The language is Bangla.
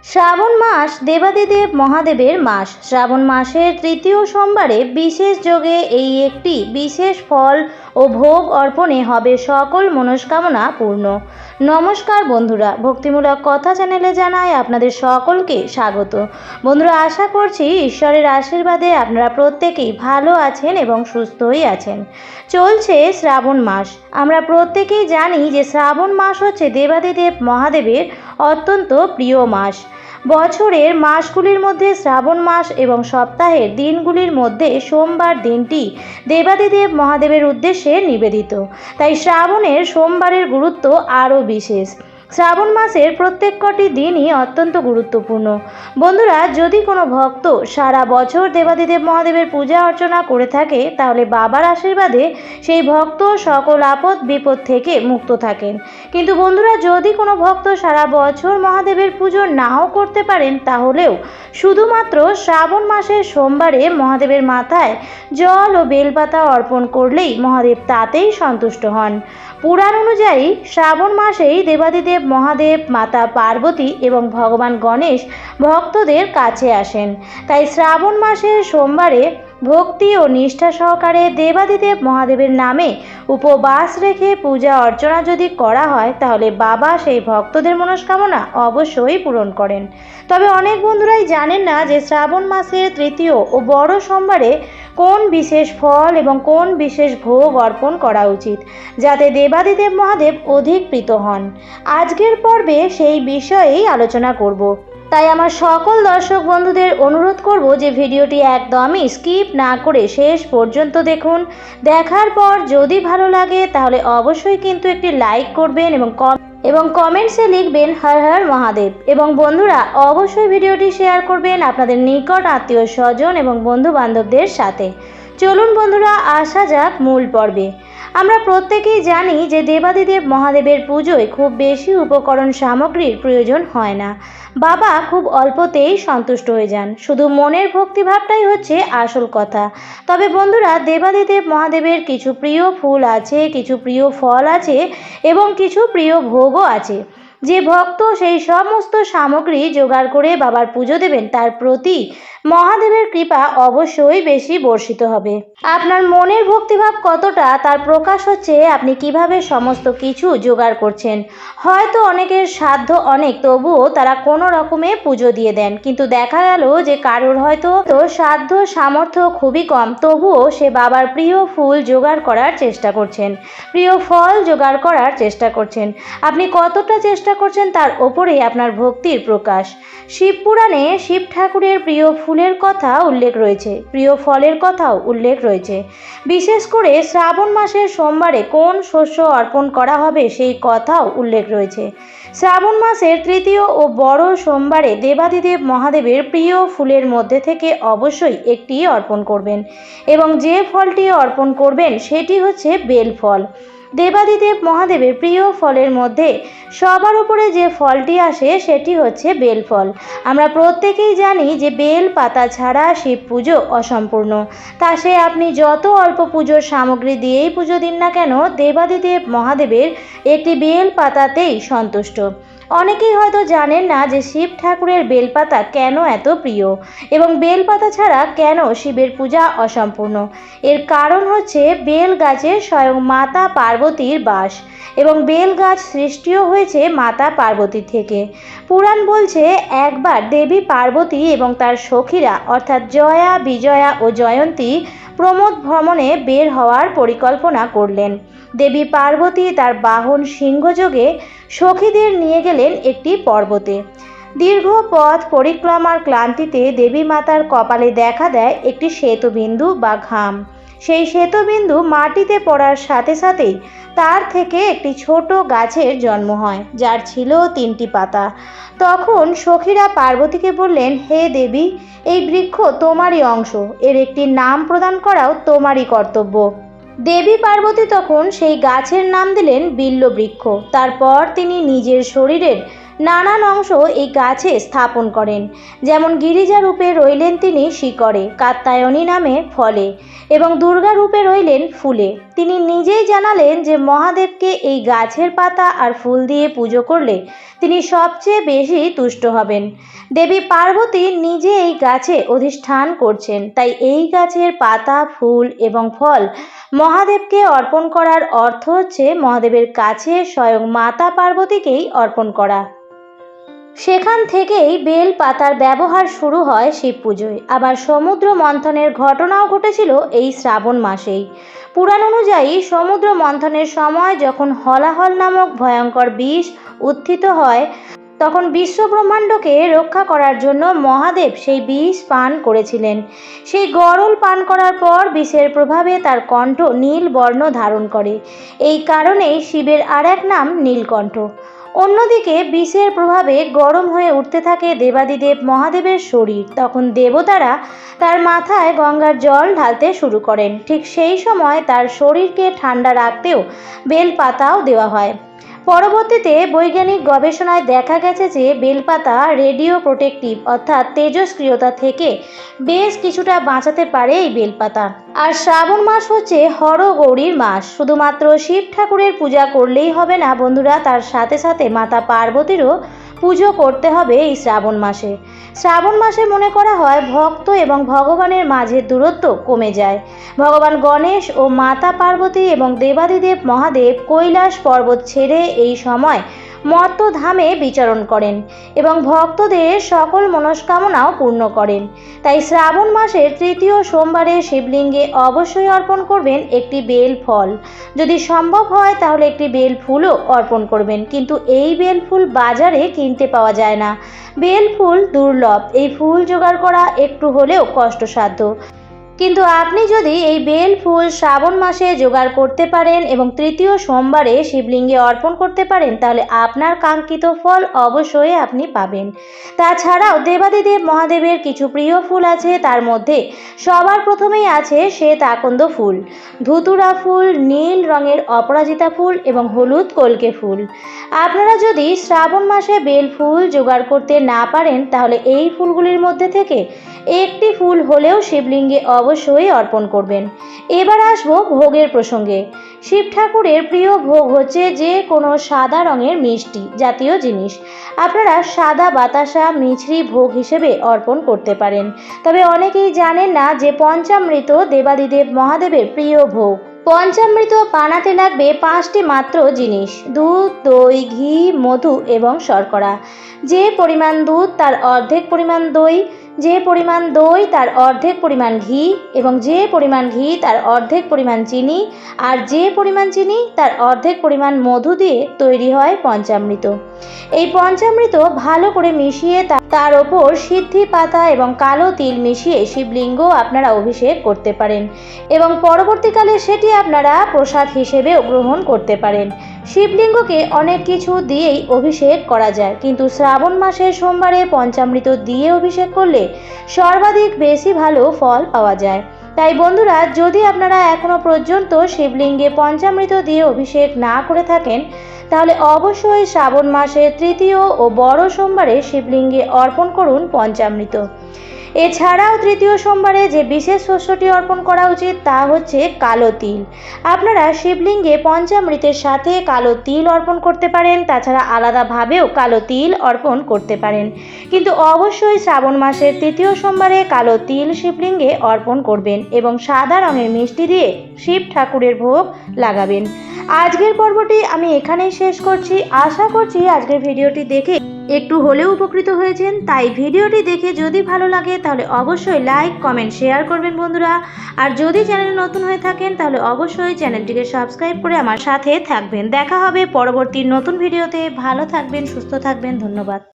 শ্রাবণ মাস দেবাদিদেব মহাদেবের মাস। শ্রাবণ মাসের তৃতীয় সোমবারে বিশেষ যোগে এই একটি বিশেষ ফল ও ভোগ অর্পণে হবে সকল মনস্কামনা পূর্ণ। নমস্কার বন্ধুরা, ভক্তিমূলক কথা চ্যানেলে জানাই আপনাদের সকলকে স্বাগত। বন্ধুরা, আশা করছি ঈশ্বরের আশীর্বাদে আপনারা প্রত্যেকেই ভালো আছেন এবং সুস্থই আছেন। চলছে শ্রাবণ মাস। আমরা প্রত্যেকেই জানি যে শ্রাবণ মাস হচ্ছে দেবাদিদেব মহাদেবের অত্যন্ত প্রিয় মাস। বছরের মাসগুলির মধ্যে শ্রাবণ মাস এবং সপ্তাহের দিনগুলির মধ্যে সোমবার দিনটি দেবাদিদেব মহাদেবের উদ্দেশ্যে নিবেদিত। তাই শ্রাবণের সোমবারের গুরুত্ব আরও বিশেষ। শ্রাবণ মাসের প্রত্যেক কটি দিনই অত্যন্ত গুরুত্বপূর্ণ। বন্ধুরা, যদি কোনো ভক্ত সারা বছর দেবাদিদেব মহাদেবের পূজা অর্চনা করে থাকে, তাহলে বাবার আশীর্বাদে সেই ভক্ত সকল আপদ বিপদ থেকে মুক্ত থাকেন। কিন্তু বন্ধুরা, যদি কোনো ভক্ত সারা বছর মহাদেবের পুজো নাও করতে পারেন, তাহলেও শুধুমাত্র শ্রাবণ মাসের সোমবারে মহাদেবের মাথায় জল ও বেলপাতা অর্পণ করলেই মহাদেব তাতেই সন্তুষ্ট হন। পুরাণ অনুযায়ী শ্রাবণ মাসেই দেবাদিদেব মহাদেব, মাতা পার্বতী এবং ভগবান গণেশ ভক্তদের কাছে আসেন। তাই শ্রাবণ মাসের সোমবারে ভক্তি ও নিষ্ঠা সহকারে দেবাদিদেব মহাদেবের নামে উপবাস রেখে পূজা অর্চনা যদি করা হয়, তাহলে বাবা সেই ভক্তদের মনস্কামনা অবশ্যই পূরণ করেন। তবে অনেক বন্ধুরাই জানেন না যে শ্রাবণ মাসের তৃতীয় ও বড় সোমবারে কোন বিশেষ ফল এবং কোন বিশেষ ভোগ অর্পণ করা উচিত, যাতে দেবাদিদেব মহাদেব অধিক প্রীত হন। আজকের পর্বে সেই বিষয়েই আলোচনা করব। তাই আমার সকল দর্শক বন্ধুদের অনুরোধ করব যে ভিডিওটি একদমই স্কিপ না করে শেষ পর্যন্ত দেখুন। দেখার পর যদি ভালো লাগে তাহলে অবশ্যই কিন্তু একটি লাইক করবেন এবং কমেন্টসে লিখবেন হর হর মহাদেব। এবং বন্ধুরা, অবশ্যই ভিডিওটি শেয়ার করবেন আপনাদের নিকট আত্মীয় স্বজন এবং বন্ধু বান্ধবদের সাথে। চলুন বন্ধুরা, আসা যাক মূল পর্বে। আমরা প্রত্যেকেই জানি যে দেবাদিদেব মহাদেবের পুজোয় খুব বেশি উপকরণ সামগ্রীর প্রয়োজন হয় না। বাবা খুব অল্পতেই সন্তুষ্ট হয়ে যান। শুধু মনের ভক্তিভাবটাই হচ্ছে আসল কথা। তবে বন্ধুরা, দেবাদিদেব মহাদেবের কিছু প্রিয় ফুল আছে, কিছু প্রিয় ফল আছে এবং কিছু প্রিয় ভোগও আছে। যে ভক্ত সেই সমস্ত সামগ্রী জোগাড় করে বাবার পুজো দেবেন, তার প্রতি মহাদেবের কৃপা অবশ্যই বেশি বর্ষিত হবে। আপনার মনের ভক্তিভাব কতটা, তার প্রকাশ হচ্ছে আপনি কিভাবে সমস্ত কিছু জোগাড় করছেন। হয়তো অনেকের সাধ্য অনেক, তবুও তারা কোনো রকমে পুজো দিয়ে দেন। কিন্তু দেখা গেল যে কারোর হয়তো সাধ্য সামর্থ্য খুবই কম, তবুও সে বাবার প্রিয় ফুল জোগাড় করার চেষ্টা করছেন, প্রিয় ফল জোগাড় করার চেষ্টা করছেন। আপনি কতটা চেষ্টা করছেন তার ওপরেই আপনার ভক্তির প্রকাশ। শিব পুরাণে শিব ঠাকুরের প্রিয় ফুলের কথা উল্লেখ রয়েছে, প্রিয় ফলের কথাও উল্লেখ রয়েছে। বিশেষ করে শ্রাবণ মাসের সোমবারে কোন শস্য অর্পণ করা হবে সেই কথাও উল্লেখ রয়েছে। শ্রাবণ মাসের তৃতীয় ও বড় সোমবারে দেবাদিদেব মহাদেবের প্রিয় ফুলের মধ্যে থেকে অবশ্যই একটি অর্পণ করবেন এবং যে ফলটি অর্পণ করবেন সেটি হচ্ছে বেল ফল। দেবাদিদেব মহাদেবের প্রিয় ফলের মধ্যে সবার উপরে যে ফলটি আসে সেটি হচ্ছে বেল ফল। আমরা প্রত্যেকেই জানি যে বেল পাতা ছাড়া শিব পুজো অসম্পূর্ণ। তা সে আপনি যত অল্প পুজোর সামগ্রী দিয়েই পুজো দিন না কেন, দেবাদিদেব মহাদেবের একটি বেল পাতাতেই সন্তুষ্ট। অনেকেই হয়তো জানেন না যে শিব ঠাকুরের বেলপাতা কেন এত প্রিয় এবং বেলপাতা ছাড়া কেন শিবের পূজা অসম্পূর্ণ। এর কারণ হচ্ছে বেল গাছে স্বয়ং মাতা পার্বতীর বাস এবং বেল গাছ সৃষ্টিও হয়েছে মাতা পার্বতী থেকে। পুরাণ বলছে একবার দেবী পার্বতী এবং তার সখীরা অর্থাৎ জয়া, বিজয়া ও জয়ন্তী প্রমোদ ভ্রমণে বের হওয়ার পরিকল্পনা করলেন। দেবী পার্বতী তার বাহন সিংহযোগে সখীদের নিয়ে গেলেন একটি পর্বতে। দীর্ঘ পথ পরিক্রমার ক্লান্তিতে দেবী মাতার কপালে দেখা দেয় একটি শ্বেতবিন্দু বা ঘাম। সেই শ্বেতবিন্দু মাটিতে পড়ার সাথে সাথেই তার থেকে একটি ছোট গাছের জন্ম হয়, যার ছিল 3টি পাতা। তখন সখীরা পার্বতীকে বললেন, হে দেবী, এই বৃক্ষ তোমারই অংশ, এর একটি নাম প্রদান করাও তোমারই কর্তব্য। দেবী পার্বতী তখন সেই গাছের নাম দিলেন বিল্ববৃক্ষ। তারপর তিনি নিজের শরীরের নানান অংশ এই গাছে স্থাপন করেন। যেমন গিরিজা রূপে রইলেন তিনি শিকড়ে, কাত্যায়নী নামে ফলে এবং দুর্গা রূপে রইলেন ফুলে। তিনি নিজেই জানালেন যে মহাদেবকে এই গাছের পাতা আর ফুল দিয়ে পুজো করলে তিনি সবচেয়ে বেশি তুষ্ট হবেন। দেবী পার্বতী নিজে এই গাছে অধিষ্ঠান করছেন, তাই এই গাছের পাতা, ফুল এবং ফল মহাদেবকে অর্পণ করার অর্থ হচ্ছে মহাদেবের কাছে স্বয়ং মাতা পার্বতীকেই অর্পণ করা। সেখান থেকেই বেল পাতার ব্যবহার শুরু হয় শিব পুজোয়। আবার সমুদ্র মন্থনের ঘটনাও ঘটেছিল এই শ্রাবণ মাসেই। পুরাণ অনুযায়ী সমুদ্র মন্থনের সময় যখন হলাহল নামক ভয়ঙ্কর বিষ উত্থিত হয়, তখন বিশ্ব ব্রহ্মাণ্ডকে রক্ষা করার জন্য মহাদেব সেই বিষ পান করেছিলেন। সেই গরল পান করার পর বিষের প্রভাবে তার কণ্ঠ নীল বর্ণ ধারণ করে। এই কারণেই শিবের আর এক নাম নীলকণ্ঠ। অন্যদিকে বিষের প্রভাবে গরম হয়ে উঠতে থাকে দেবাদিদেব মহাদেবের শরীর। তখন দেবতারা তার মাথায় গঙ্গার জল ঢালতে শুরু করেন। ঠিক সেই সময় তার শরীরকে ঠান্ডা রাখতেও বেলপাতাও দেওয়া হয়। পরবর্তীতে বৈজ্ঞানিক গবেষণায় দেখা গেছে যে বেলপাতা রেডিও প্রোটেক্টিভ অর্থাৎ তেজস্ক্রিয়তা থেকে বেশ কিছুটা বাঁচাতে পারে এই বেলপাতা। আর শ্রাবণ মাস হচ্ছে হরগৌরীর মাস। শুধুমাত্র শিব ঠাকুরের পূজা করলেই হবে না বন্ধুরা, তার সাথে সাথে মাতা পার্বতীরও পুজো করতে হবে এই শ্রাবণ মাসে। শ্রাবণ মাসে মনে করা হয় ভক্ত এবং ভগবানের মাঝে দূরত্ব কমে যায়। ভগবান গণেশ ও মাতা পার্বতী এবং দেবাদিদেব মহাদেব কৈলাস পর্বত ছেড়ে এই সময় মত্তধামে বিচরণ করেন এবং ভক্তদের সকল মনস্কামনাও পূর্ণ করেন। তাই শ্রাবণ মাসের তৃতীয় সোমবারে শিবলিঙ্গে অবশ্যই অর্পণ করবেন একটি বেল ফল। যদি সম্ভব হয় তাহলে একটি বেল ফুলও অর্পণ করবেন, কিন্তু এই বেল ফুল বাজারে কিনতে পাওয়া যায় না। বেল ফুল দুর্লভ, এই ফুল জোগাড় করা একটু হলেও কষ্টসাধ্য। কিন্তু আপনি যদি এই বেল ফুল শ্রাবণ মাসে জোগাড় করতে পারেন এবং তৃতীয় সোমবারে শিবলিঙ্গে অর্পণ করতে পারেন, তাহলে আপনার কাঙ্ক্ষিত ফল অবশ্যই আপনি পাবেন। তাছাড়াও দেবাদিদেব মহাদেবের কিছু প্রিয় ফুল আছে, তার মধ্যে সবার প্রথমেই আছে শ্বেত আকন্দ ফুল, ধুতুরা ফুল, নীল রঙের অপরাজিতা ফুল এবং হলুদ কলকে ফুল। আপনারা যদি শ্রাবণ মাসে বেল ফুল জোগাড় করতে না পারেন, তাহলে এই ফুলগুলির মধ্যে থেকে একটি ফুল হলেও শিবলিঙ্গে অবশ্যই অর্পণ করবেন। এবার আসবো ভোগের প্রসঙ্গে। শিব ঠাকুরের প্রিয় ভোগ হচ্ছে যে কোনো সাদা রঙের মিষ্টি জাতীয় জিনিস। আপনারা সাদা বাতাসা, মিছরি ভোগ হিসেবে অর্পণ করতে পারেন। তবে অনেকেই জানেন না যে পঞ্চামৃত দেবাদিদেব মহাদেবের প্রিয় ভোগ। পঞ্চামৃত বানাতে লাগবে 5টি মাত্র জিনিস: দুধ, দই, ঘি, মধু এবং শর্করা। যে পরিমাণ দুধ তার অর্ধেক পরিমাণ দই, যে পরিমাণ দই তার অর্ধেক পরিমাণ ঘি এবং যে পরিমাণ ঘি তার অর্ধেক পরিমাণ চিনি, আর যে পরিমাণ চিনি তার অর্ধেক পরিমাণ মধু দিয়ে তৈরি হয় পঞ্চামৃত। এই পঞ্চামৃত ভালো করে মিশিয়ে তার ওপর সিদ্ধি পাতা এবং কালো তিল মিশিয়ে শিবলিঙ্গ আপনারা অভিষেক করতে পারেন এবং পরবর্তীকালে সেটি আপনারা প্রসাদ হিসেবেও গ্রহণ করতে পারেন। শিবলিঙ্গকে অনেক কিছু দিয়েই অভিষেক করা যায়, কিন্তু শ্রাবণ মাসের সোমবারে পঞ্চামৃত দিয়ে অভিষেক করলে সর্বাধিক বেশি ভালো ফল পাওয়া যায়। তাই বন্ধুরা, যদি আপনারা এখনো পর্যন্ত শিবলিঙ্গে পঞ্চামৃত দিয়ে অভিষেক না করে থাকেন, তাহলে অবশ্যই শ্রাবণ মাসের তৃতীয় ও বড় সোমবারে শিবলিঙ্গে অর্পণ করুন পঞ্চামৃত। এছাড়াও তৃতীয় সোমবারে যে বিশেষ শস্যটি অর্পণ করা উচিত তা হচ্ছে কালো তিল। আপনারা শিবলিঙ্গে পঞ্চামৃতের সাথে কালো তিল অর্পণ করতে পারেন, তাছাড়া আলাদাভাবেও কালো তিল অর্পণ করতে পারেন, কিন্তু অবশ্যই শ্রাবণ মাসের তৃতীয় সোমবারে কালো তিল শিবলিঙ্গে অর্পণ করবেন এবং সাদা রঙের মিষ্টি দিয়ে শিব ঠাকুরের ভোগ লাগাবেন। আজকের পর্বটি আমি এখানেই শেষ করছি। আশা করছি আজকের ভিডিওটি দেখে একটু হলেও উপকৃত হয়েছেন। তাই ভিডিওটি দেখে যদি ভালো লাগে তাহলে অবশ্যই লাইক, কমেন্ট, শেয়ার করবেন বন্ধুরা। আর যদি চ্যানেলে নতুন হয়ে থাকেন তাহলে অবশ্যই চ্যানেলটিকে সাবস্ক্রাইব করে আমার সাথে থাকবেন। দেখা হবে পরবর্তী নতুন ভিডিওতে। ভালো থাকবেন, সুস্থ থাকবেন। ধন্যবাদ।